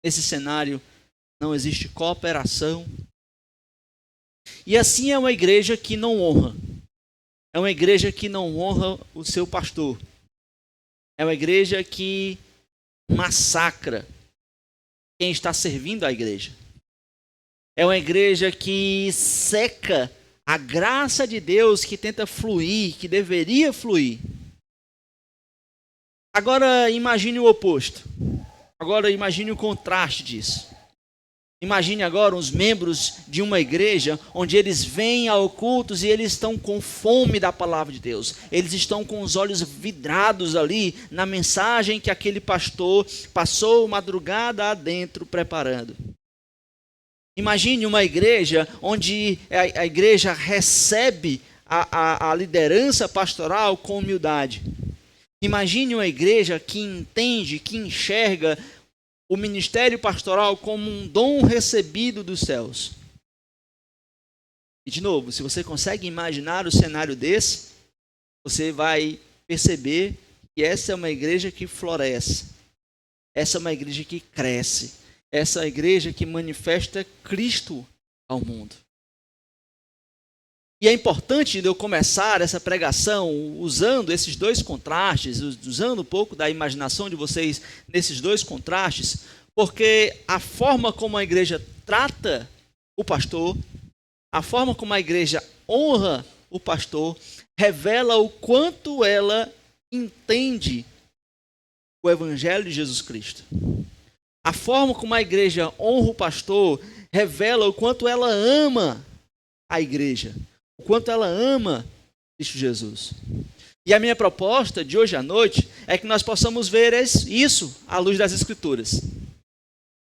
Nesse cenário não existe cooperação. E assim é uma igreja que não honra. É uma igreja que não honra o seu pastor. É uma igreja que massacra quem está servindo a igreja. É uma igreja que seca a graça de Deus que tenta fluir, que deveria fluir. Agora imagine o oposto. Agora imagine o contraste disso. Imagine agora os membros de uma igreja onde eles vêm a cultos e eles estão com fome da palavra de Deus. Eles estão com os olhos vidrados ali na mensagem que aquele pastor passou madrugada adentro preparando. Imagine uma igreja onde a igreja recebe a liderança pastoral com humildade. Imagine uma igreja que entende, que enxerga o ministério pastoral como um dom recebido dos céus. E de novo, se você consegue imaginar o cenário desse, você vai perceber que essa é uma igreja que floresce. Essa é uma igreja que cresce. Essa é a igreja que manifesta Cristo ao mundo. E é importante eu começar essa pregação usando esses dois contrastes, usando um pouco da imaginação de vocês nesses dois contrastes, porque a forma como a igreja trata o pastor, a forma como a igreja honra o pastor, revela o quanto ela entende o evangelho de Jesus Cristo. A forma como a igreja honra o pastor revela o quanto ela ama a igreja, o quanto ela ama Cristo Jesus. E a minha proposta de hoje à noite é que nós possamos ver isso à luz das Escrituras.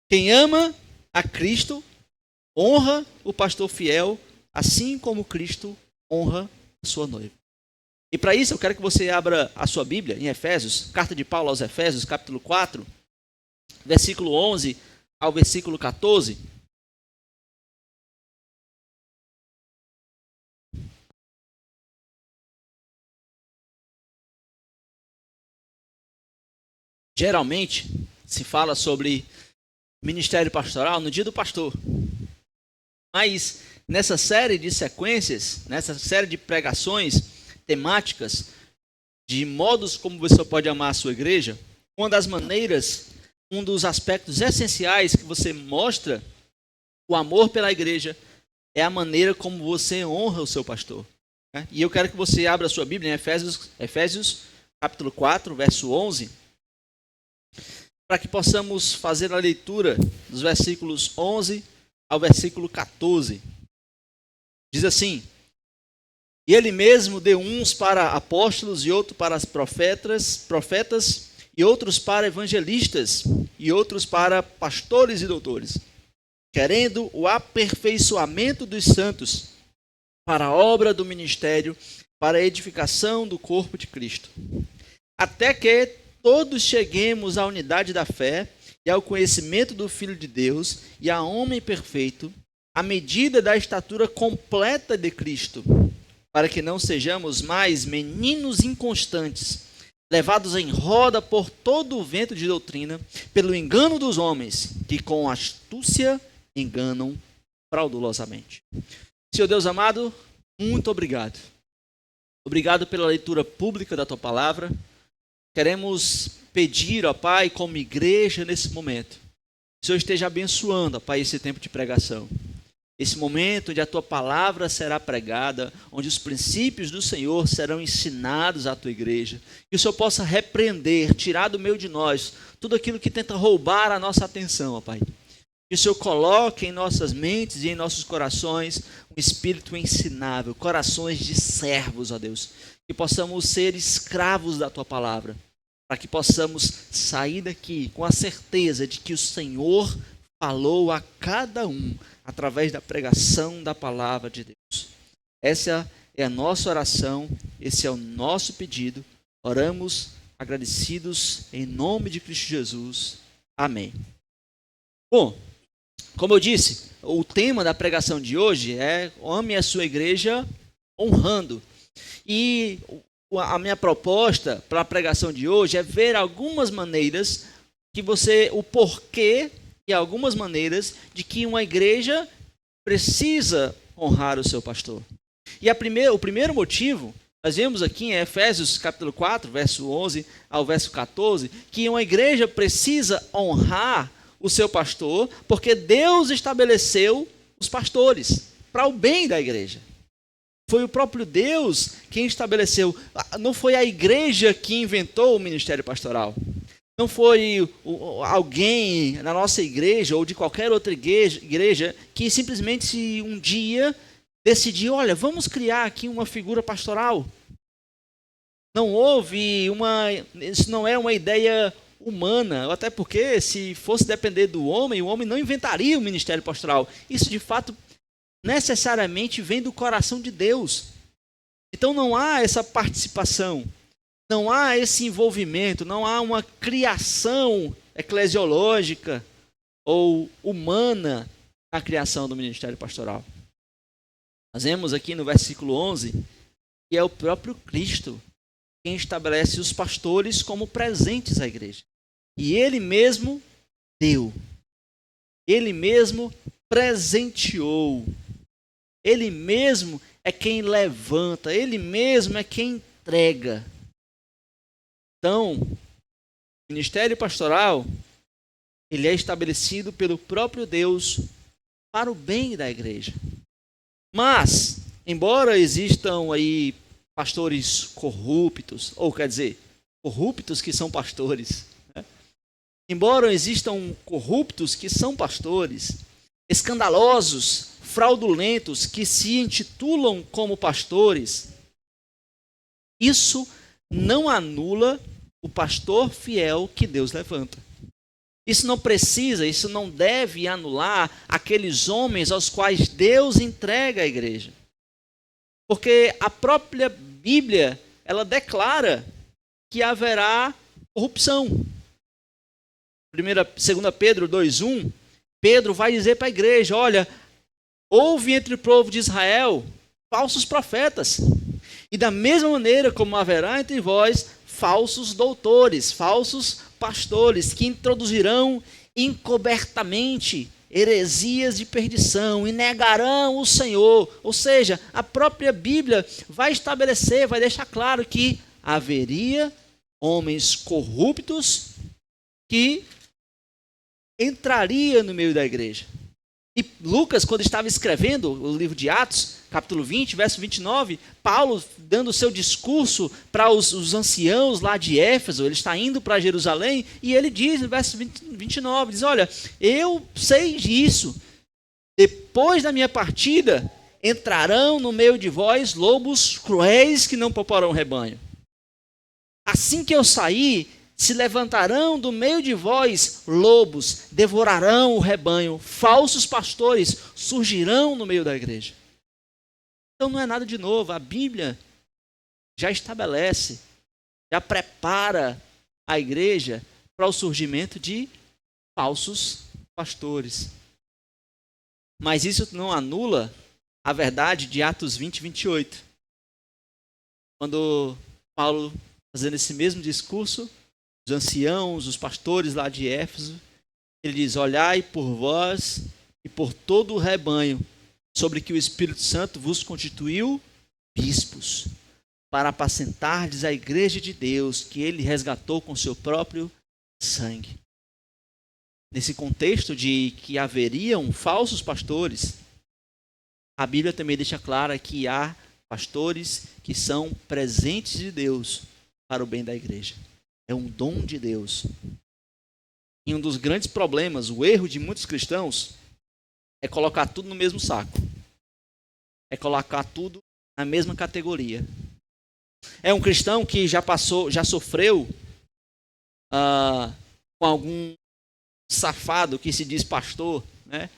Quem ama a Cristo honra o pastor fiel, assim como Cristo honra a sua noiva. E para isso eu quero que você abra a sua Bíblia em Efésios, carta de Paulo aos Efésios, capítulo 4, versículo 11 ao versículo 14. Geralmente se fala sobre ministério pastoral no dia do pastor. Mas nessa série de sequências, nessa série de pregações temáticas, de modos como você pode amar a sua igreja, uma das maneiras, um dos aspectos essenciais que você mostra o amor pela igreja é a maneira como você honra o seu pastor. E eu quero que você abra a sua Bíblia em Efésios capítulo 4, verso 11, para que possamos fazer a leitura dos versículos 11 ao versículo 14. Diz assim: E ele mesmo deu uns para apóstolos, e outros para profetas, e outros para evangelistas, e outros para pastores e doutores, querendo o aperfeiçoamento dos santos, para a obra do ministério, para a edificação do corpo de Cristo, até que todos cheguemos à unidade da fé e ao conhecimento do Filho de Deus e a homem perfeito, à medida da estatura completa de Cristo, para que não sejamos mais meninos inconstantes, levados em roda por todo o vento de doutrina, pelo engano dos homens, que com astúcia enganam fraudulosamente. Senhor Deus amado, muito obrigado. Obrigado pela leitura pública da Tua Palavra. Queremos pedir, ó Pai, como igreja nesse momento, que o Senhor esteja abençoando, ó Pai, esse tempo de pregação. Esse momento onde a Tua Palavra será pregada, onde os princípios do Senhor serão ensinados à Tua igreja. Que o Senhor possa repreender, tirar do meio de nós, tudo aquilo que tenta roubar a nossa atenção, ó Pai. Que o Senhor coloque em nossas mentes e em nossos corações um espírito ensinável, corações de servos, ó Deus. Que possamos ser escravos da Tua Palavra, para que possamos sair daqui com a certeza de que o Senhor falou a cada um através da pregação da Palavra de Deus. Essa é a nossa oração, esse é o nosso pedido. Oramos agradecidos em nome de Cristo Jesus. Amém. Bom, como eu disse, o tema da pregação de hoje é ame a sua igreja honrando. E a minha proposta para a pregação de hoje é ver algumas maneiras que o porquê e algumas maneiras de que uma igreja precisa honrar o seu pastor. E o primeiro motivo, nós vemos aqui em Efésios capítulo 4, verso 11 ao verso 14, que uma igreja precisa honrar o seu pastor, porque Deus estabeleceu os pastores para o bem da igreja. Foi o próprio Deus quem estabeleceu. Não foi a igreja que inventou o ministério pastoral. Não foi alguém na nossa igreja ou de qualquer outra igreja que simplesmente um dia decidiu, olha, vamos criar aqui uma figura pastoral. Não houve isso não é uma ideia humana, até porque se fosse depender do homem, o homem não inventaria o ministério pastoral. Isso de fato necessariamente vem do coração de Deus. Então não há essa participação, não há esse envolvimento, não há uma criação eclesiológica ou humana na criação do ministério pastoral. Nós vemos aqui no versículo 11 que é o próprio Cristo quem estabelece os pastores como presentes à igreja. E ele mesmo deu, ele mesmo presenteou. Ele mesmo é quem levanta, ele mesmo é quem entrega. Então, o ministério pastoral, ele é estabelecido pelo próprio Deus para o bem da igreja. Mas, embora existam aí pastores corruptos, ou quer dizer, corruptos que são pastores, né? Embora existam corruptos que são pastores, escandalosos, fraudulentos, que se intitulam como pastores, isso não anula o pastor fiel que Deus levanta. Isso não deve anular aqueles homens aos quais Deus entrega a igreja. Porque a própria Bíblia, ela declara que haverá corrupção. 2 Pedro 2:1, Pedro vai dizer para a igreja, olha, houve entre o povo de Israel falsos profetas, e da mesma maneira como haverá entre vós falsos doutores, falsos pastores, que introduzirão encobertamente heresias de perdição e negarão o Senhor. Ou seja, a própria Bíblia vai estabelecer, vai deixar claro que haveria homens corruptos que entrariam no meio da igreja. E Lucas, quando estava escrevendo o livro de Atos, capítulo 20, verso 29, Paulo, dando o seu discurso para os anciãos lá de Éfeso, ele está indo para Jerusalém, e ele diz, no verso 29, diz, olha, eu sei disso, depois da minha partida, entrarão no meio de vós lobos cruéis que não pouparão o rebanho. Assim que eu sair, se levantarão do meio de vós lobos, devorarão o rebanho, falsos pastores surgirão no meio da igreja. Então não é nada de novo, a Bíblia já estabelece, já prepara a igreja para o surgimento de falsos pastores. Mas isso não anula a verdade de Atos 20, 28. Quando Paulo, fazendo esse mesmo discurso, os anciãos, os pastores lá de Éfeso, ele diz, olhai por vós e por todo o rebanho, sobre que o Espírito Santo vos constituiu bispos, para apacentardes a igreja de Deus, que ele resgatou com seu próprio sangue. Nesse contexto de que haveriam falsos pastores, a Bíblia também deixa clara que há pastores que são presentes de Deus para o bem da igreja. É um dom de Deus. E um dos grandes problemas, o erro de muitos cristãos, é colocar tudo no mesmo saco. É colocar tudo na mesma categoria. É um cristão que já sofreu com algum safado que se diz pastor, né?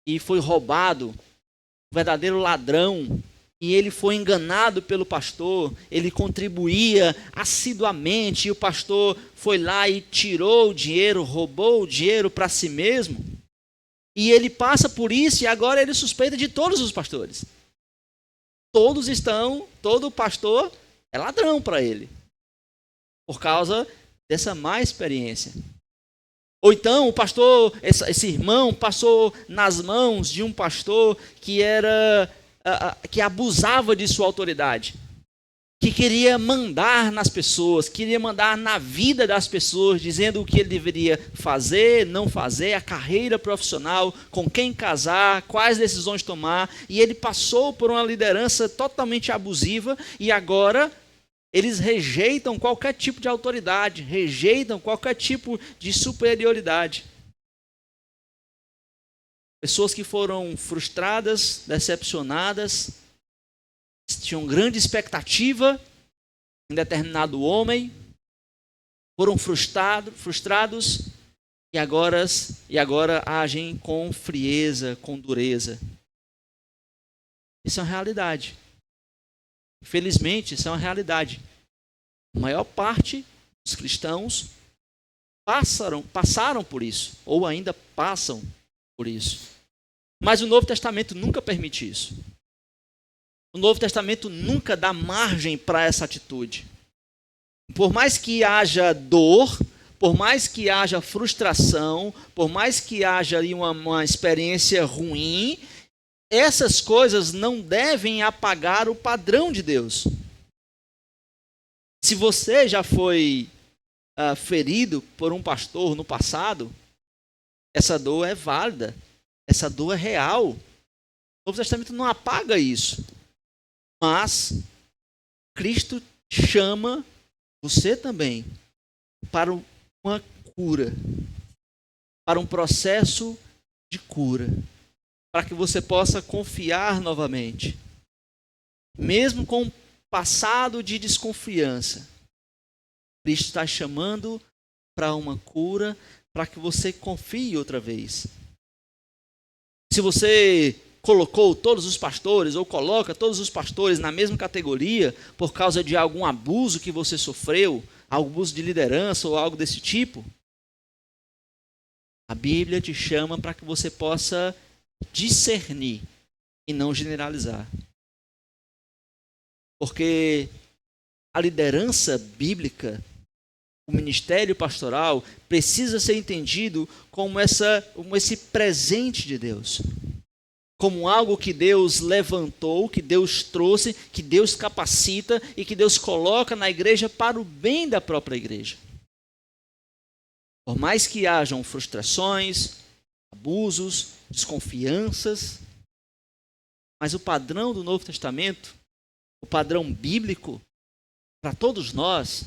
E foi roubado, um verdadeiro ladrão, e ele foi enganado pelo pastor, ele contribuía assiduamente, e o pastor foi lá e tirou o dinheiro, roubou o dinheiro para si mesmo, e ele passa por isso, e agora ele suspeita de todos os pastores. Todo pastor é ladrão para ele, por causa dessa má experiência. Ou então o pastor, esse irmão passou nas mãos de um pastor que abusava de sua autoridade, que queria mandar nas pessoas, queria mandar na vida das pessoas, dizendo o que ele deveria fazer, não fazer, a carreira profissional, com quem casar, quais decisões tomar, e ele passou por uma liderança totalmente abusiva, e agora eles rejeitam qualquer tipo de autoridade, rejeitam qualquer tipo de superioridade. Pessoas que foram frustradas, decepcionadas, tinham grande expectativa em determinado homem, foram frustrados e agora agem com frieza, com dureza. Isso é uma realidade. Infelizmente, isso é uma realidade. A maior parte dos cristãos passaram por isso, ou ainda passam por isso. Mas o Novo Testamento nunca permite isso. O Novo Testamento nunca dá margem para essa atitude. Por mais que haja dor, por mais que haja frustração, por mais que haja ali uma experiência ruim, essas coisas não devem apagar o padrão de Deus. Se você já foi ferido por um pastor no passado, essa dor é válida, essa dor é real. O Novo Testamento não apaga isso. Mas Cristo chama você também para uma cura, para um processo de cura, para que você possa confiar novamente, mesmo com um passado de desconfiança. Cristo está chamando para uma cura, para que você confie outra vez. Se você colocou todos os pastores, ou coloca todos os pastores na mesma categoria, por causa de algum abuso que você sofreu, algum abuso de liderança ou algo desse tipo, a Bíblia te chama para que você possa discernir e não generalizar. Porque a liderança bíblica, o ministério pastoral, precisa ser entendido como esse presente de Deus. Como algo que Deus levantou, que Deus trouxe, que Deus capacita e que Deus coloca na igreja para o bem da própria igreja. Por mais que hajam frustrações, abusos, desconfianças, mas o padrão do Novo Testamento, o padrão bíblico, para todos nós,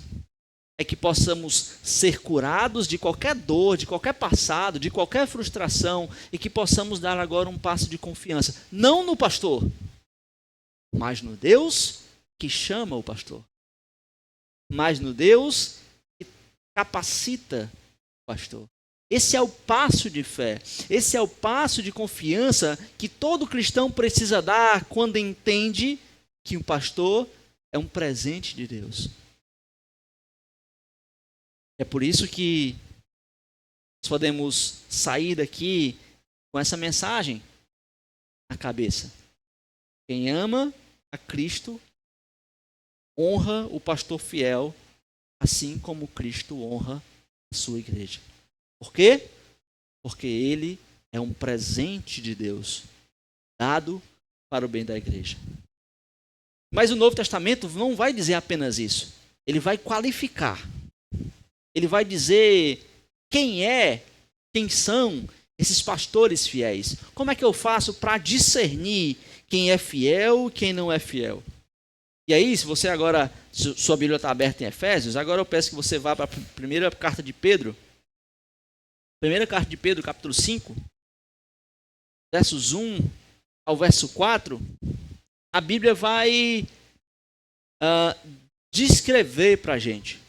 é que possamos ser curados de qualquer dor, de qualquer passado, de qualquer frustração, e que possamos dar agora um passo de confiança, não no pastor, mas no Deus que chama o pastor, mas no Deus que capacita o pastor. Esse é o passo de fé, esse é o passo de confiança que todo cristão precisa dar quando entende que o pastor é um presente de Deus. É por isso que nós podemos sair daqui com essa mensagem na cabeça. Quem ama a Cristo honra o pastor fiel, assim como Cristo honra a sua igreja. Por quê? Porque ele é um presente de Deus, dado para o bem da igreja. Mas o Novo Testamento não vai dizer apenas isso. Ele vai qualificar. Ele vai dizer quem são esses pastores fiéis. Como é que eu faço para discernir quem é fiel e quem não é fiel? E aí, se você agora, sua Bíblia está aberta em Efésios, agora eu peço que você vá para a primeira carta de Pedro. Primeira carta de Pedro, capítulo 5, versos 1 ao verso 4. A Bíblia vai descrever para a gente.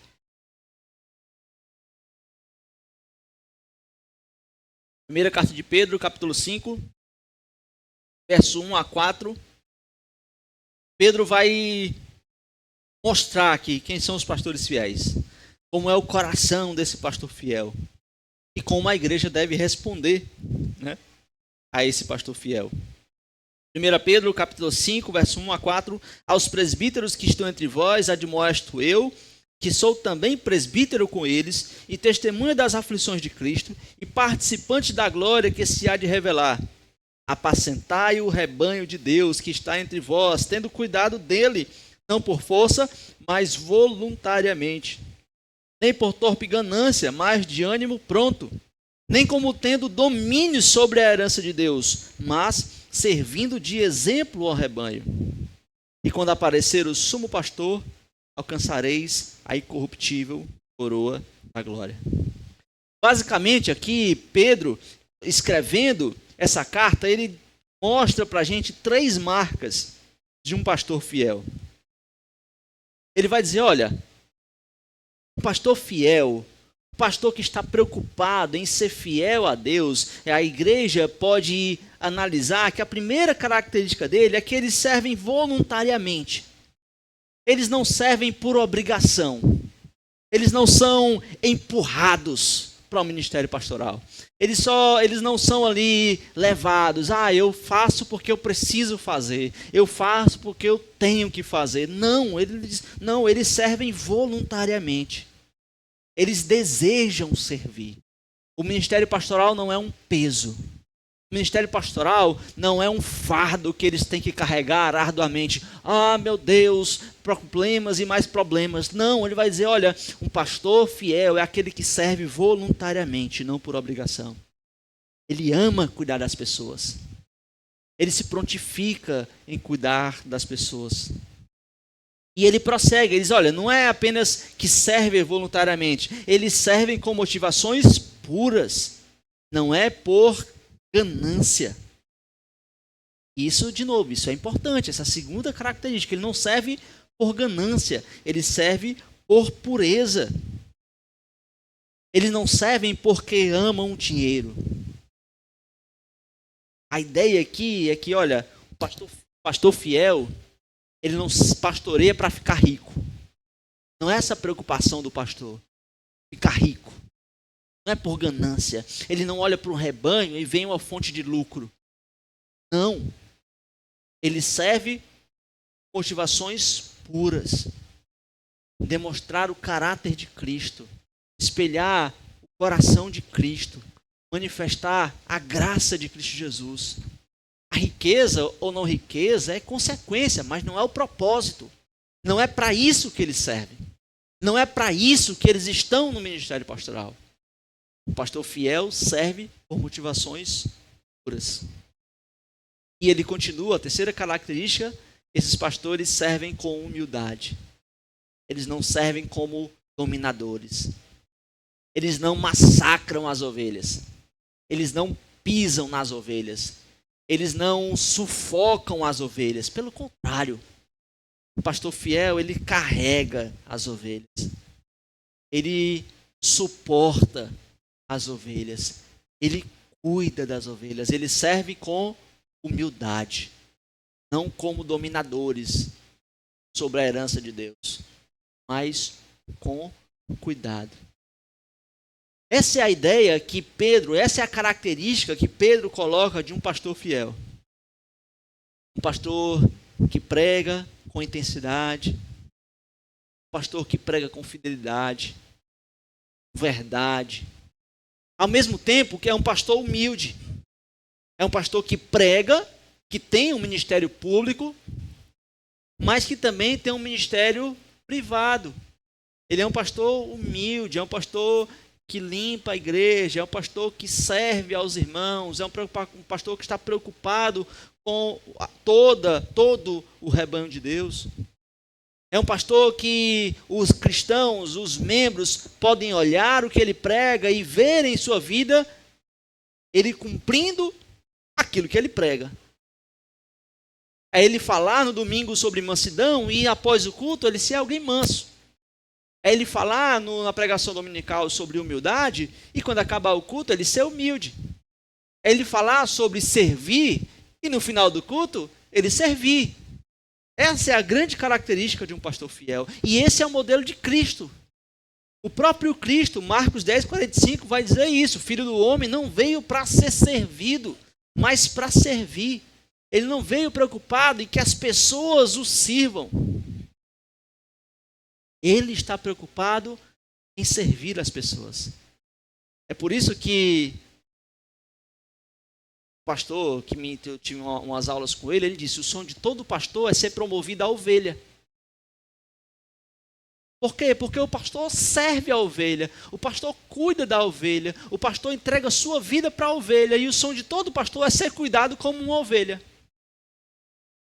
Primeira carta de Pedro, capítulo 5, verso 1 a 4. Pedro vai mostrar aqui quem são os pastores fiéis, como é o coração desse pastor fiel e como a igreja deve responder, né, a esse pastor fiel. 1 Pedro, capítulo 5, verso 1 a 4. Aos presbíteros que estão entre vós, admoesto eu, que sou também presbítero com eles, e testemunha das aflições de Cristo, e participante da glória que se há de revelar. Apacentai o rebanho de Deus que está entre vós, tendo cuidado dele, não por força, mas voluntariamente. Nem por torpe ganância, mas de ânimo pronto. Nem como tendo domínio sobre a herança de Deus, mas servindo de exemplo ao rebanho. E quando aparecer o sumo pastor, alcançareis a incorruptível coroa da glória. Basicamente, aqui, Pedro, escrevendo essa carta, ele mostra para a gente 3 marcas de um pastor fiel. Ele vai dizer, olha, um pastor fiel, um pastor que está preocupado em ser fiel a Deus, a igreja pode analisar que a primeira característica dele é que eles servem voluntariamente. Eles não servem por obrigação. Eles não são empurrados para o ministério pastoral. Eles não são ali levados. Eu faço porque eu preciso fazer. Eu faço porque eu tenho que fazer. Não, eles servem voluntariamente. Eles desejam servir. O ministério pastoral não é um peso. O ministério pastoral não é um fardo que eles têm que carregar arduamente. Meu Deus, problemas e mais problemas. Não, ele vai dizer, olha, um pastor fiel é aquele que serve voluntariamente, não por obrigação. Ele ama cuidar das pessoas. Ele se prontifica em cuidar das pessoas. E ele prossegue, ele diz, olha, não é apenas que servem voluntariamente, eles servem com motivações puras. Não é por ganância. Isso, de novo, isso é importante, essa segunda característica. Ele não serve por ganância, ele serve por pureza. Eles não servem porque amam o dinheiro. A ideia aqui é que, olha, o pastor fiel, ele não pastoreia para ficar rico. Não é essa a preocupação do pastor, ficar rico. Não é por ganância. Ele não olha para um rebanho e vê uma fonte de lucro. Não. Ele serve motivações puras. Demonstrar o caráter de Cristo. Espelhar o coração de Cristo. Manifestar a graça de Cristo Jesus. A riqueza ou não riqueza é consequência, mas não é o propósito. Não é para isso que eles servem. Não é para isso que eles estão no ministério pastoral. O pastor fiel serve por motivações puras. E ele continua, a terceira característica, esses pastores servem com humildade. Eles não servem como dominadores. Eles não massacram as ovelhas. Eles não pisam nas ovelhas. Eles não sufocam as ovelhas. Pelo contrário, o pastor fiel, ele carrega as ovelhas. Ele suporta as ovelhas. Ele cuida das ovelhas. Ele serve com humildade. Não como dominadores sobre a herança de Deus, mas com cuidado. Essa é a ideia que Pedro, essa é a característica que Pedro coloca de um pastor fiel. Um pastor que prega com intensidade, um pastor que prega com fidelidade, verdade. Ao mesmo tempo que é um pastor humilde. É um pastor que prega, que tem um ministério público, mas que também tem um ministério privado. Ele é um pastor humilde, é um pastor que limpa a igreja, é um pastor que serve aos irmãos, é um pastor que está preocupado com todo o rebanho de Deus. É um pastor que os cristãos, os membros, podem olhar o que ele prega e ver em sua vida ele cumprindo aquilo que ele prega. É ele falar no domingo sobre mansidão e após o culto ele ser alguém manso. É ele falar na pregação dominical sobre humildade e quando acabar o culto ele ser humilde. É ele falar sobre servir e no final do culto ele servir. Essa é a grande característica de um pastor fiel. E esse é o modelo de Cristo. O próprio Cristo, Marcos 10:45, vai dizer isso. O Filho do Homem não veio para ser servido, mas para servir. Ele não veio preocupado em que as pessoas o sirvam. Ele está preocupado em servir as pessoas. É por isso que o pastor, eu tive umas aulas com ele, ele disse: o sonho de todo pastor é ser promovido à ovelha. Por quê? Porque o pastor serve a ovelha, o pastor cuida da ovelha, o pastor entrega a sua vida para a ovelha, e o sonho de todo pastor é ser cuidado como uma ovelha.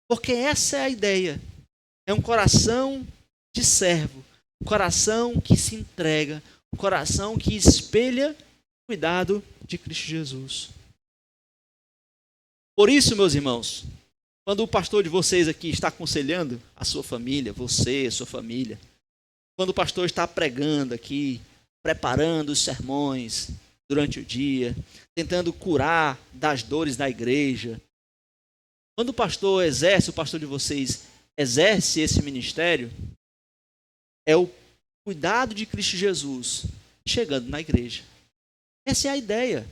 Porque essa é a ideia. É um coração de servo, um coração que se entrega, um coração que espelha o cuidado de Cristo Jesus. Por isso, meus irmãos, quando o pastor de vocês aqui está aconselhando a sua família, você, a sua família, quando o pastor está pregando aqui, preparando os sermões durante o dia, tentando curar das dores da igreja, quando o pastor de vocês exerce esse ministério, é o cuidado de Cristo Jesus chegando na igreja. Essa é a ideia.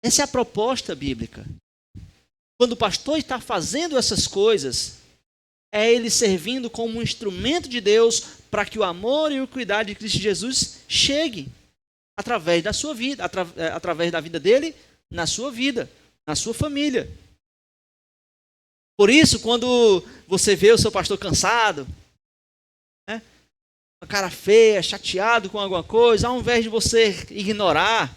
Essa é a proposta bíblica. Quando o pastor está fazendo essas coisas, é ele servindo como um instrumento de Deus para que o amor e o cuidado de Cristo Jesus chegue através da sua vida, através da vida dele, na sua vida, na sua família. Por isso, quando você vê o seu pastor cansado, né, com a cara feia, chateado com alguma coisa, ao invés de você ignorar,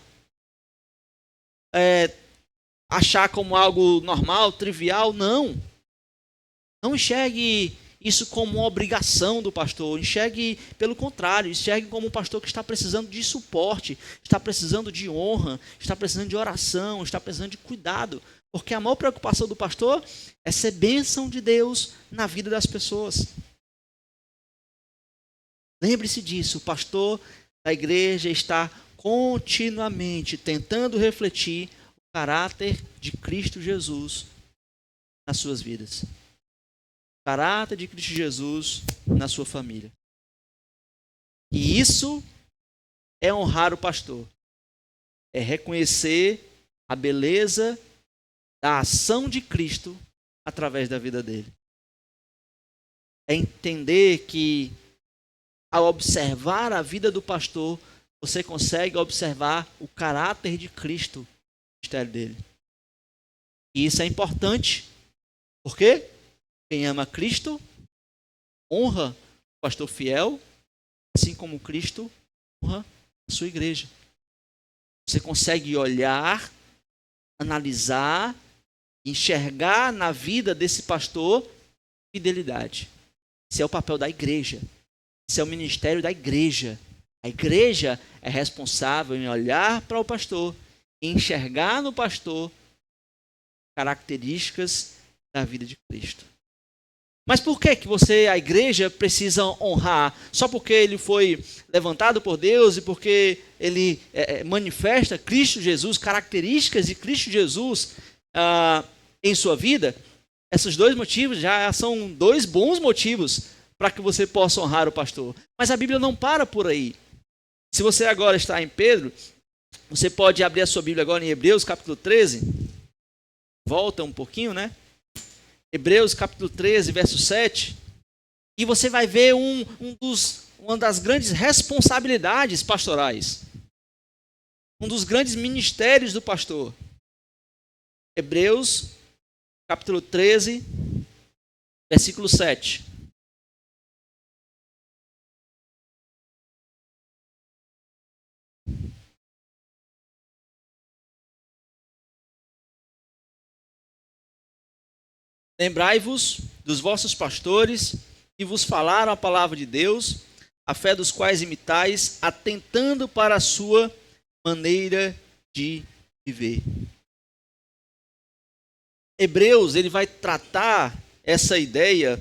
achar como algo normal, trivial, não. Não enxergue isso como uma obrigação do pastor. Enxergue, pelo contrário, enxergue como um pastor que está precisando de suporte, está precisando de honra, está precisando de oração, está precisando de cuidado. Porque a maior preocupação do pastor é ser bênção de Deus na vida das pessoas. Lembre-se disso, o pastor da igreja está continuamente tentando refletir o caráter de Cristo Jesus nas suas vidas. O caráter de Cristo Jesus na sua família. E isso é honrar o pastor. É reconhecer a beleza da ação de Cristo através da vida dele. É entender que, ao observar a vida do pastor, você consegue observar o caráter de Cristo no ministério dele. E isso é importante. Por quê? Quem ama Cristo honra o pastor fiel, assim como Cristo honra a sua igreja. Você consegue olhar, analisar, enxergar na vida desse pastor fidelidade. Esse é o papel da igreja. Esse é o ministério da igreja. A igreja é responsável em olhar para o pastor e enxergar no pastor características da vida de Cristo. Mas por que a igreja precisa honrar? Só porque ele foi levantado por Deus e porque ele manifesta Cristo Jesus, características de Cristo Jesus em sua vida? Esses dois motivos já são dois bons motivos para que você possa honrar o pastor. Mas a Bíblia não para por aí. Se você agora está em Pedro, você pode abrir a sua Bíblia agora em Hebreus capítulo 13. Volta um pouquinho, né? Hebreus capítulo 13, verso 7. E você vai ver uma das grandes responsabilidades pastorais. Um dos grandes ministérios do pastor. Hebreus capítulo 13, versículo 7. Lembrai-vos dos vossos pastores que vos falaram a palavra de Deus, a fé dos quais imitais, atentando para a sua maneira de viver. Hebreus, ele vai tratar essa ideia,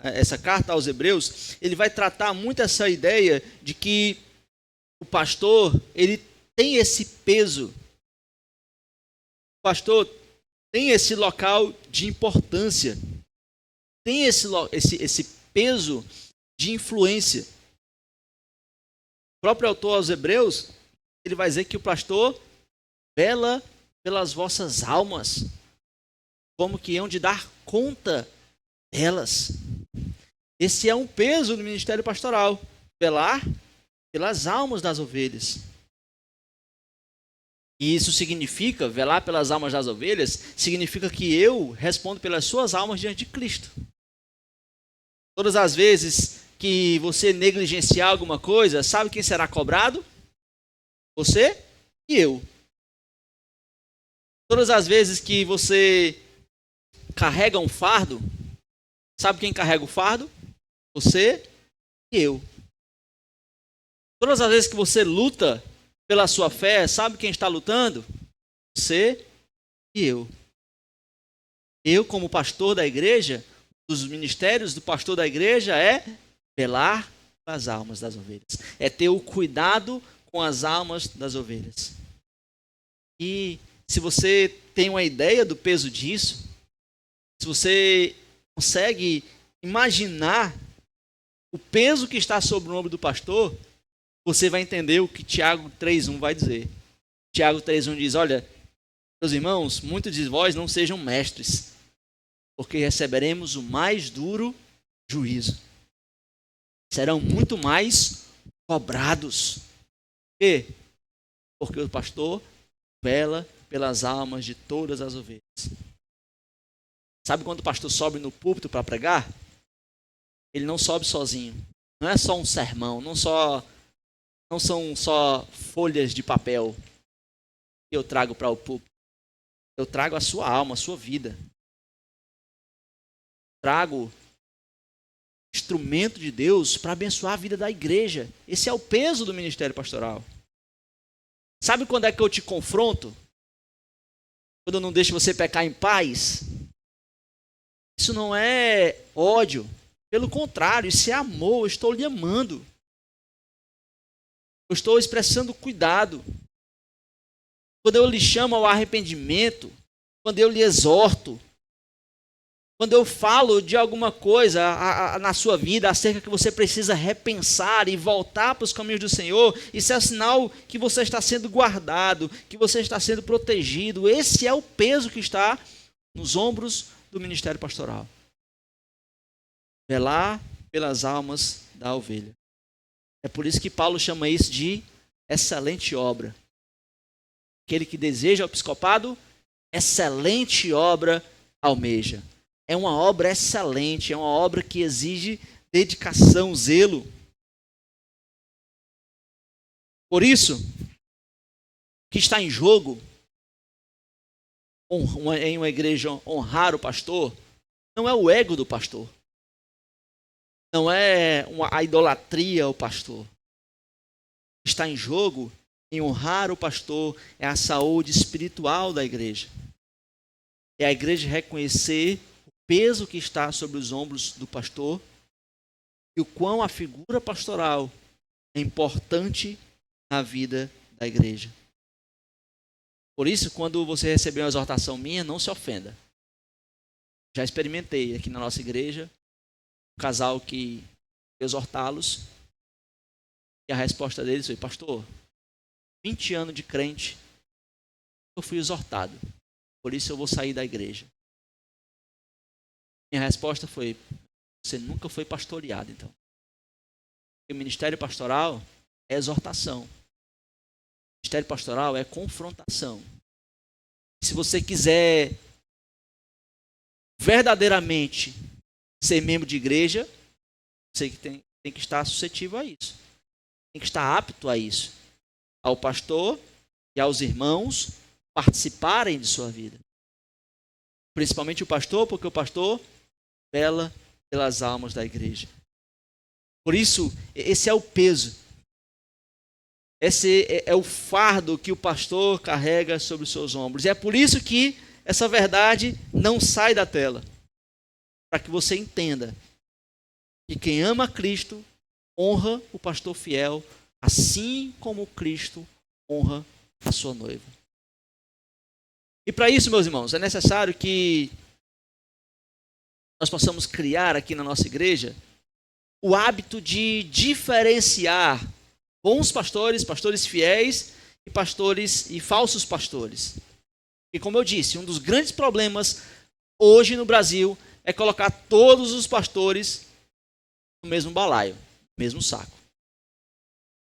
essa carta aos Hebreus, ele vai tratar muito essa ideia de que o pastor, ele tem esse peso. O pastor tem esse local de importância, tem esse peso de influência. O próprio autor aos Hebreus, ele vai dizer que o pastor vela pelas vossas almas, como que hão de dar conta delas. Esse é um peso do ministério pastoral, velar pelas almas das ovelhas. E isso significa, velar pelas almas das ovelhas, significa que eu respondo pelas suas almas diante de Cristo. Todas as vezes que você negligenciar alguma coisa, sabe quem será cobrado? Você e eu. Todas as vezes que você carrega um fardo, sabe quem carrega o fardo? Você e eu. Todas as vezes que você luta pela sua fé, sabe quem está lutando? Você e eu. Eu, como pastor da igreja, dos ministérios do pastor da igreja é velar pelas almas das ovelhas. É ter o cuidado com as almas das ovelhas. E se você tem uma ideia do peso disso, se você consegue imaginar o peso que está sobre o ombro do pastor, você vai entender o que Tiago 3,1 vai dizer. Tiago 3,1 diz, olha, meus irmãos, muitos de vós não sejam mestres, porque receberemos o mais duro juízo. Serão muito mais cobrados. Por quê? Porque o pastor vela pelas almas de todas as ovelhas. Sabe quando o pastor sobe no púlpito para pregar? Ele não sobe sozinho. Não é só um sermão, não são só folhas de papel que eu trago para o púlpito. Eu trago a sua alma, a sua vida. Trago instrumento de Deus para abençoar a vida da igreja. Esse é o peso do ministério pastoral. Sabe quando é que eu te confronto? Quando eu não deixo você pecar em paz? Isso não é ódio. Pelo contrário, isso é amor. Eu estou lhe amando. Eu estou expressando cuidado. Quando eu lhe chamo ao arrependimento, quando eu lhe exorto, quando eu falo de alguma coisa na sua vida acerca que você precisa repensar e voltar para os caminhos do Senhor, isso é sinal que você está sendo guardado, que você está sendo protegido. Esse é o peso que está nos ombros do ministério pastoral. Velar pelas almas da ovelha. É por isso que Paulo chama isso de excelente obra. Aquele que deseja o episcopado, excelente obra almeja. É uma obra excelente, é uma obra que exige dedicação, zelo. Por isso, o que está em jogo em uma igreja honrar o pastor, não é o ego do pastor. Não é a idolatria ao pastor. O que está em jogo em honrar o pastor é a saúde espiritual da igreja. É a igreja reconhecer o peso que está sobre os ombros do pastor e o quão a figura pastoral é importante na vida da igreja. Por isso, quando você receber uma exortação minha, não se ofenda. Já experimentei aqui na nossa igreja um casal que exortá-los e a resposta deles foi: pastor, 20 anos de crente, eu fui exortado, por isso eu vou sair da igreja. Minha resposta foi: você nunca foi pastoreado, então. O ministério pastoral é exortação. O ministério pastoral é confrontação. Se você quiser verdadeiramente ser membro de igreja, você tem que estar suscetível a isso. Tem que estar apto a isso. Ao pastor e aos irmãos participarem de sua vida. Principalmente o pastor, porque o pastor vela pelas almas da igreja. Por isso, esse é o peso. Esse é o fardo que o pastor carrega sobre os seus ombros. E é por isso que essa verdade não sai da tela. Para que você entenda que quem ama Cristo honra o pastor fiel, assim como Cristo honra a sua noiva. E para isso, meus irmãos, é necessário que nós possamos criar aqui na nossa igreja o hábito de diferenciar bons pastores, pastores fiéis e pastores e falsos pastores. E como eu disse, um dos grandes problemas hoje no Brasil é colocar todos os pastores no mesmo balaio, no mesmo saco.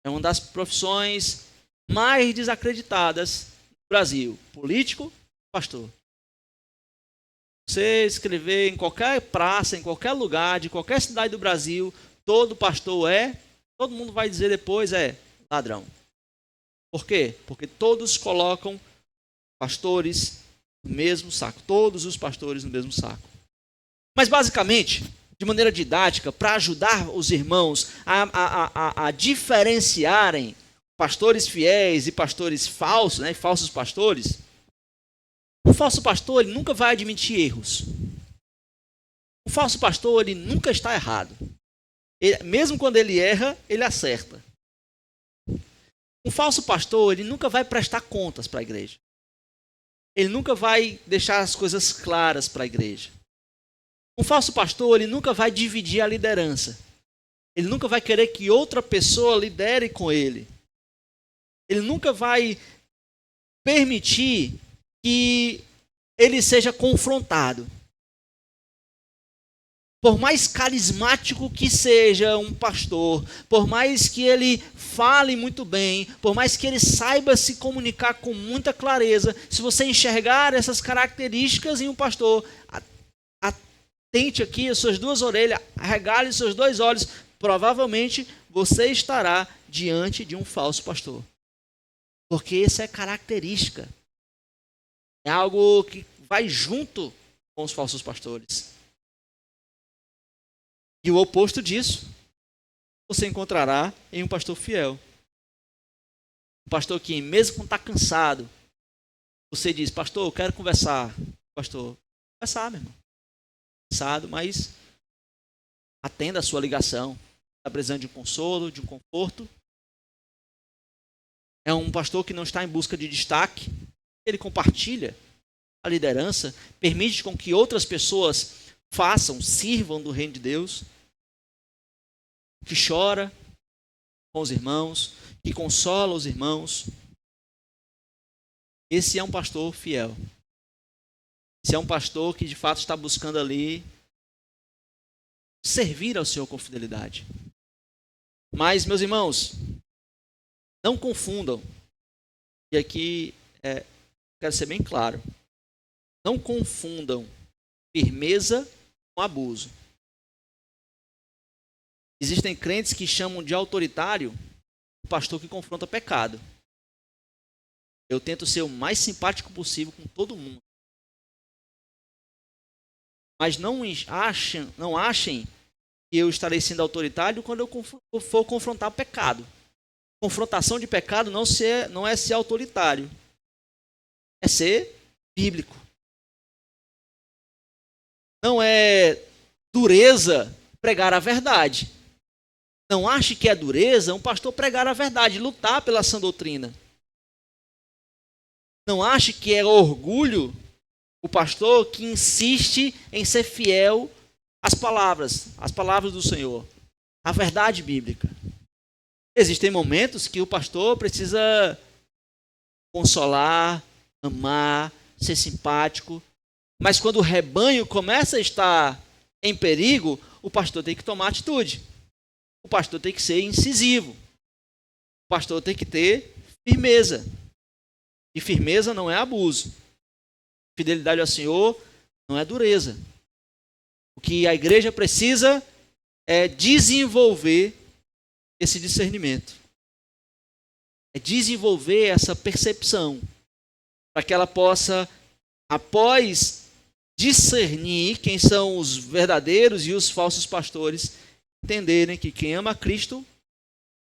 É uma das profissões mais desacreditadas no Brasil. Político, pastor. Você escrever em qualquer praça, em qualquer lugar, de qualquer cidade do Brasil, todo pastor todo mundo vai dizer depois ladrão. Por quê? Porque todos colocam pastores no mesmo saco. Todos os pastores no mesmo saco. Mas basicamente, de maneira didática, para ajudar os irmãos a diferenciarem pastores fiéis e pastores falsos, né, falsos pastores, o falso pastor ele nunca vai admitir erros. O falso pastor ele nunca está errado. Mesmo quando ele erra, ele acerta. Um falso pastor ele nunca vai prestar contas para a igreja. Ele nunca vai deixar as coisas claras para a igreja. Um falso pastor ele nunca vai dividir a liderança. Ele nunca vai querer que outra pessoa lidere com ele. Ele nunca vai permitir que ele seja confrontado. Por mais carismático que seja um pastor, por mais que ele fale muito bem, por mais que ele saiba se comunicar com muita clareza, se você enxergar essas características em um pastor, atente aqui as suas duas orelhas, regale os seus dois olhos, provavelmente você estará diante de um falso pastor. Porque essa é característica. É algo que vai junto com os falsos pastores. E o oposto disso, você encontrará em um pastor fiel. Um pastor que, mesmo quando está cansado, você diz, pastor, eu quero conversar. Pastor, conversar, meu irmão. Cansado, mas atenda a sua ligação. Está precisando de um consolo, de um conforto. É um pastor que não está em busca de destaque. Ele compartilha a liderança, permite com que outras pessoas façam, sirvam do reino de Deus, que chora com os irmãos, que consola os irmãos. Esse é um pastor fiel. Esse é um pastor que de fato está buscando ali servir ao Senhor com fidelidade. Mas, meus irmãos, não confundam, e aqui quero ser bem claro, não confundam firmeza com abuso. Existem crentes que chamam de autoritário o pastor que confronta pecado. Eu tento ser o mais simpático possível com todo mundo. Mas não achem que eu estarei sendo autoritário quando eu for confrontar pecado. Confrontação de pecado não é ser autoritário. É ser bíblico. Não é dureza pregar a verdade. Não ache que é dureza um pastor pregar a verdade, lutar pela sã doutrina. Não ache que é orgulho o pastor que insiste em ser fiel às palavras do Senhor, à verdade bíblica. Existem momentos que o pastor precisa consolar, amar, ser simpático, mas quando o rebanho começa a estar em perigo, o pastor tem que tomar atitude. O pastor tem que ser incisivo. O pastor tem que ter firmeza. E firmeza não é abuso. Fidelidade ao Senhor não é dureza. O que a igreja precisa é desenvolver esse discernimento. É desenvolver essa percepção para que ela possa, após discernir quem são os verdadeiros e os falsos pastores, entenderem que quem ama a Cristo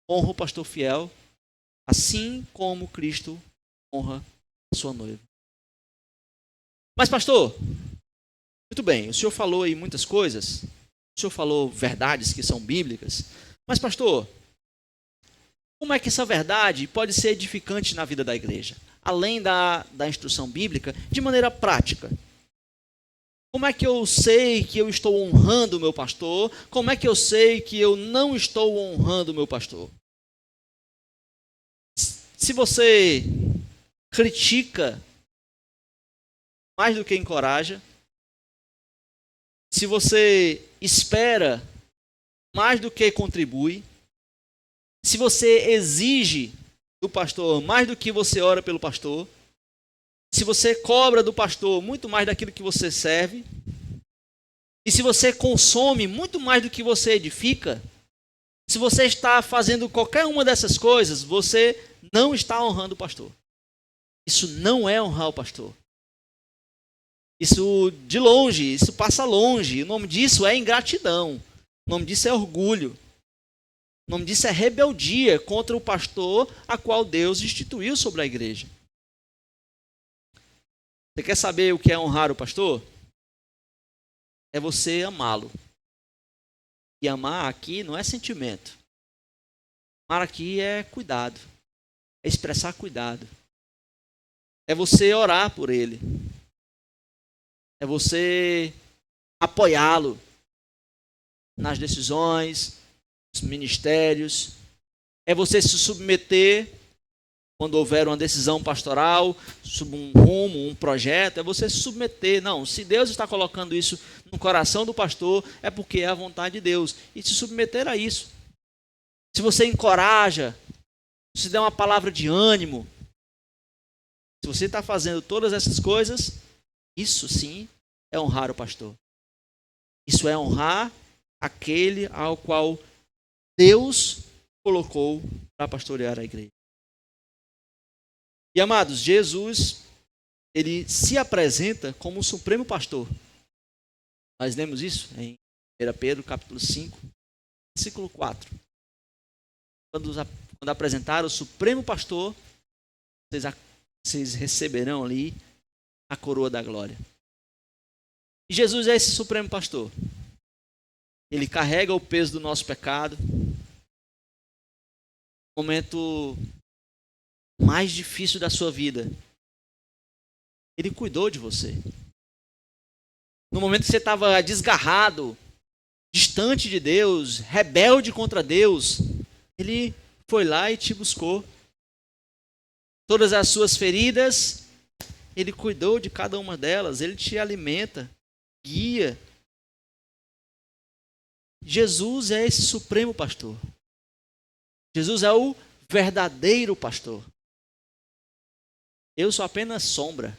honra o pastor fiel, assim como Cristo honra a sua noiva. Mas pastor, muito bem, o senhor falou aí muitas coisas, o senhor falou verdades que são bíblicas, mas pastor, como é que essa verdade pode ser edificante na vida da igreja? Além da instrução bíblica, de maneira prática. Como é que eu sei que eu estou honrando o meu pastor? Como é que eu sei que eu não estou honrando o meu pastor? Se você critica mais do que encoraja, se você espera mais do que contribui, se você exige do pastor mais do que você ora pelo pastor, se você cobra do pastor muito mais daquilo que você serve, e se você consome muito mais do que você edifica, se você está fazendo qualquer uma dessas coisas, você não está honrando o pastor. Isso não é honrar o pastor. Isso de longe, isso passa longe. O nome disso é ingratidão. O nome disso é orgulho. O nome disso é rebeldia contra o pastor a qual Deus instituiu sobre a igreja. Você quer saber o que é honrar o pastor? É você amá-lo. E amar aqui não é sentimento. Amar aqui é cuidado. É expressar cuidado. É você orar por ele. É você apoiá-lo nas decisões, nos ministérios. É você se submeter quando houver uma decisão pastoral, sobre um rumo, um projeto. É você se submeter. Não, se Deus está colocando isso no coração do pastor, é porque é a vontade de Deus. E se submeter a isso. Se você encoraja, se der uma palavra de ânimo, se você está fazendo todas essas coisas, isso sim é honrar o pastor. Isso é honrar aquele ao qual Deus colocou para pastorear a igreja. E amados, Jesus, ele se apresenta como o supremo pastor. Nós lemos isso em 1 Pedro, capítulo 5, versículo 4. Quando apresentaram o supremo pastor, vocês receberão ali a coroa da glória. E Jesus é esse supremo pastor. Ele carrega o peso do nosso pecado. No momento mais difícil da sua vida, ele cuidou de você. No momento que você estava desgarrado, distante de Deus, rebelde contra Deus, ele foi lá e te buscou. Todas as suas feridas, ele cuidou de cada uma delas. Ele te alimenta, guia. Jesus é esse supremo pastor. Jesus é o verdadeiro pastor. Eu sou apenas sombra.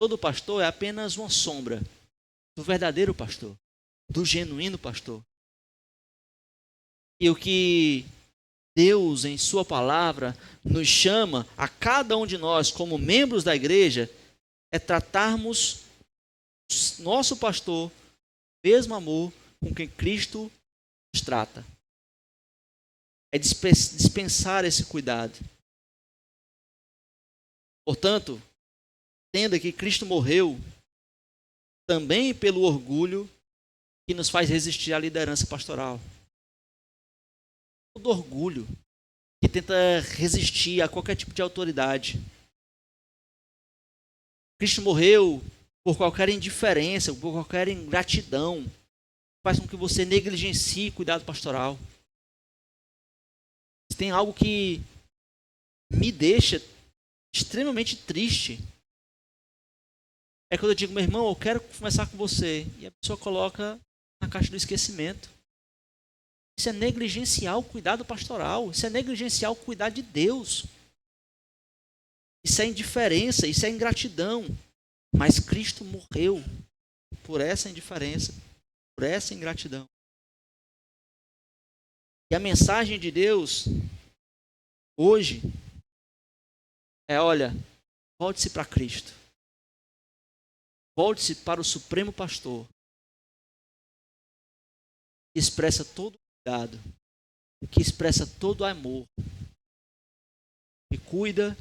Todo pastor é apenas uma sombra do verdadeiro pastor, do genuíno pastor. E o que Deus, em sua palavra, nos chama a cada um de nós, como membros da igreja, é tratarmos nosso pastor com o mesmo amor com quem Cristo nos trata. É dispensar esse cuidado. Portanto, entenda que Cristo morreu também pelo orgulho que nos faz resistir à liderança pastoral. Todo orgulho que tenta resistir a qualquer tipo de autoridade. Cristo morreu por qualquer indiferença, por qualquer ingratidão, faz com que você negligencie o cuidado pastoral. Se tem algo que me deixa extremamente triste, é quando eu digo, meu irmão, eu quero conversar com você, e a pessoa coloca na caixa do esquecimento. Isso é negligenciar o cuidado pastoral, isso é negligenciar o cuidado de Deus. Isso é indiferença, isso é ingratidão. Mas Cristo morreu por essa indiferença, por essa ingratidão. E a mensagem de Deus hoje é, olha, volte-se para Cristo. Volte-se para o Supremo Pastor. Que expressa todo o cuidado, que expressa todo o amor, que cuida,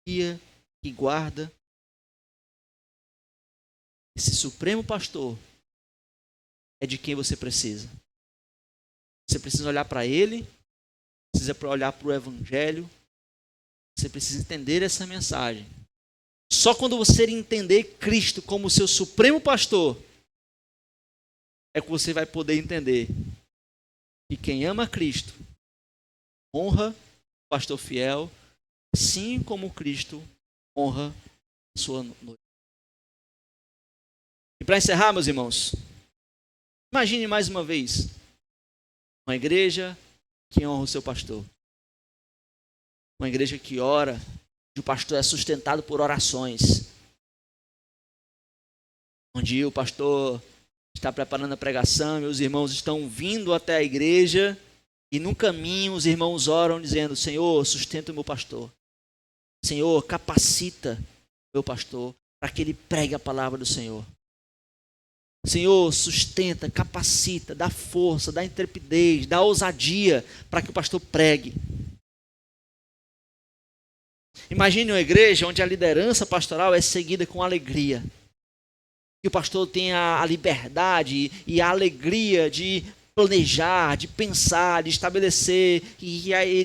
guia, que guarda. Esse Supremo Pastor é de quem você precisa. Você precisa olhar para Ele, precisa olhar para o Evangelho, você precisa entender essa mensagem. Só quando você entender Cristo como seu Supremo Pastor, é que você vai poder entender que quem ama Cristo honra o pastor fiel, assim como Cristo honra a sua noiva. E para encerrar, meus irmãos, imagine mais uma vez Uma igreja que honra o seu pastor. Uma igreja que ora, onde o pastor é sustentado por orações. Onde o pastor está preparando a pregação e os irmãos estão vindo até a igreja e no caminho os irmãos oram dizendo: Senhor, sustenta o meu pastor. Senhor, capacita o meu pastor para que ele pregue a palavra do Senhor. Senhor, sustenta, capacita, dá força, dá intrepidez, dá ousadia para que o pastor pregue. Imagine uma igreja onde a liderança pastoral é seguida com alegria. Que o pastor tenha a liberdade e a alegria de planejar, de pensar, de estabelecer,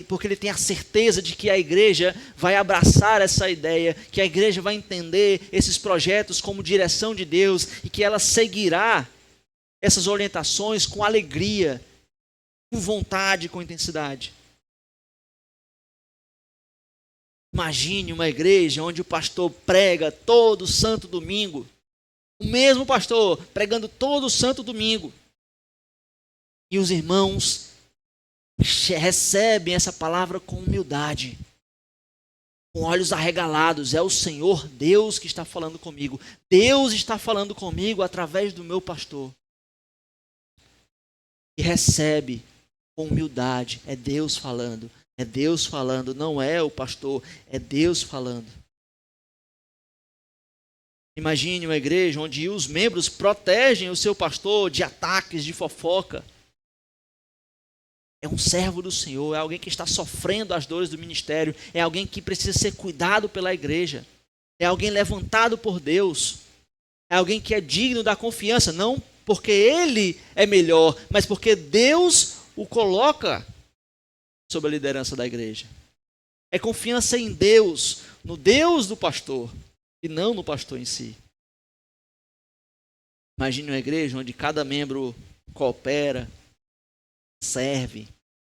porque ele tem a certeza de que a igreja vai abraçar essa ideia, que a igreja vai entender esses projetos como direção de Deus e que ela seguirá essas orientações com alegria, com vontade, com intensidade. Imagine uma igreja onde o pastor prega todo santo domingo. O mesmo pastor pregando todo santo domingo. E os irmãos recebem essa palavra com humildade. Com olhos arregalados. É o Senhor Deus que está falando comigo. Deus está falando comigo através do meu pastor. E recebe com humildade. É Deus falando. É Deus falando. Não é o pastor. É Deus falando. Imagine uma igreja onde os membros protegem o seu pastor de ataques, de fofoca. É um servo do Senhor, é alguém que está sofrendo as dores do ministério, é alguém que precisa ser cuidado pela igreja, é alguém levantado por Deus, é alguém que é digno da confiança, não porque ele é melhor, mas porque Deus o coloca sob a liderança da igreja. É confiança em Deus, no Deus do pastor, e não no pastor em si. Imagine uma igreja onde cada membro coopera, serve,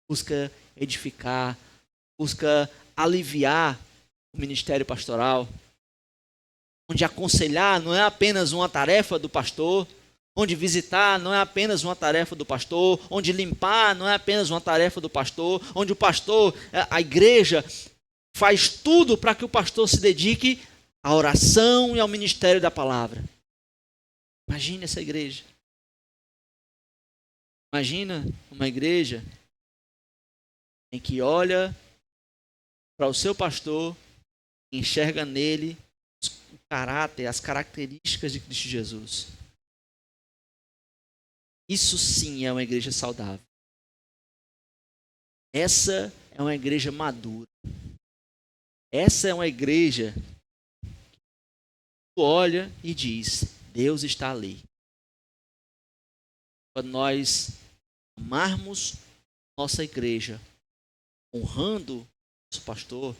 busca edificar, busca aliviar o ministério pastoral, onde aconselhar não é apenas uma tarefa do pastor, onde visitar não é apenas uma tarefa do pastor, onde limpar não é apenas uma tarefa do pastor, onde o pastor, a igreja, faz tudo para que o pastor se dedique à oração e ao ministério da palavra. Imagine essa igreja. Imagina uma igreja em que olha para o seu pastor e enxerga nele o caráter, as características de Cristo Jesus. Isso sim é uma igreja saudável. Essa é uma igreja madura. Essa é uma igreja que olha e diz: Deus está ali. Quando nós amarmos nossa igreja, honrando nosso pastor,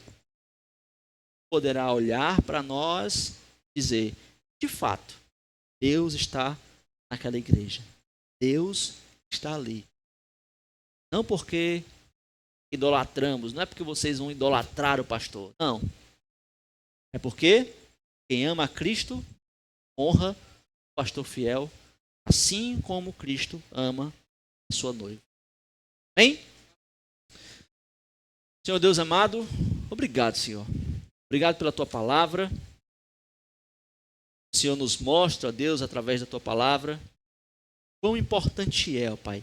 poderá olhar para nós e dizer: de fato, Deus está naquela igreja. Deus está ali. Não porque idolatramos, não é porque vocês vão idolatrar o pastor. Não. É porque quem ama a Cristo honra o pastor fiel, assim como Cristo ama a sua noiva. Amém? Senhor Deus amado, obrigado, Senhor. Obrigado pela tua palavra. O Senhor nos mostra, Deus, através da tua palavra, quão importante é, ó Pai,